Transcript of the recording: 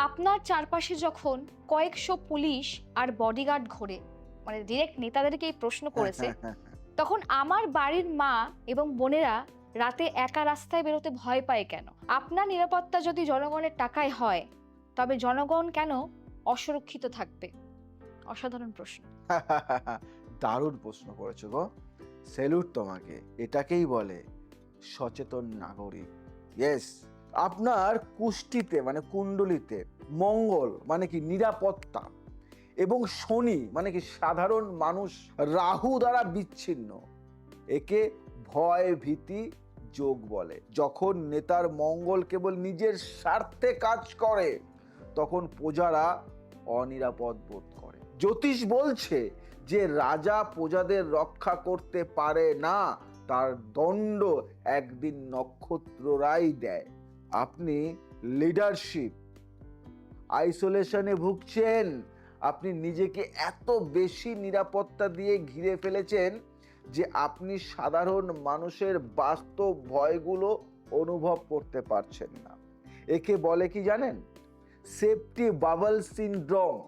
আপনার চারপাশে যখন কয়েকশো পুলিশ আর বডিগার্ড ঘোরে, মানে ডিরেক্ট নেতাদেরকে এই প্রশ্ন করেছে, তখন আমার বাড়ির মা এবং বোনেরা রাতে একা রাস্তায় বেরোতে ভয় পায় কেন? আপনার নিরাপত্তা যদি জনগণের টাকায় হয়, তবে জনগণ কেন অসুরক্ষিত থাকবে? অসাধারণ প্রশ্ন। দারুণ প্রশ্ন করেছো গো, স্যালুট তোমাকে। এটাকেই বলে সচেতন নাগরিক। ইয়েস, আপনার কুষ্টিতে মানে কুণ্ডলিতে মঙ্গল মানে কি নিরাপত্তা, এবং শনি মানে কি সাধারণ মানুষ, রাহু দ্বারা বিচ্ছিন্ন। একে ভয় ভীতি যোগ বলে। যখন নেতার মঙ্গল কেবল নিজের স্বার্থে কাজ করে, তখন প্রজারা অনিরাপদ বোধ করে। জ্যোতিষ বলছে যে রাজা প্রজাদের রক্ষা করতে পারে না, তার দণ্ড একদিন নক্ষত্ররাই দেয়। আপনি লিডারশিপ আইসোলেশনে ভুগছেন, আপনি নিজেকে এত বেশি নিরাপত্তা দিয়ে ঘিরে ফেলেছেন যে আপনি সাধারণ মানুষের বাস্তব ভয়গুলো অনুভব করতে পারছেন না। একে বলে কি জানেন? Safety bubble syndrome.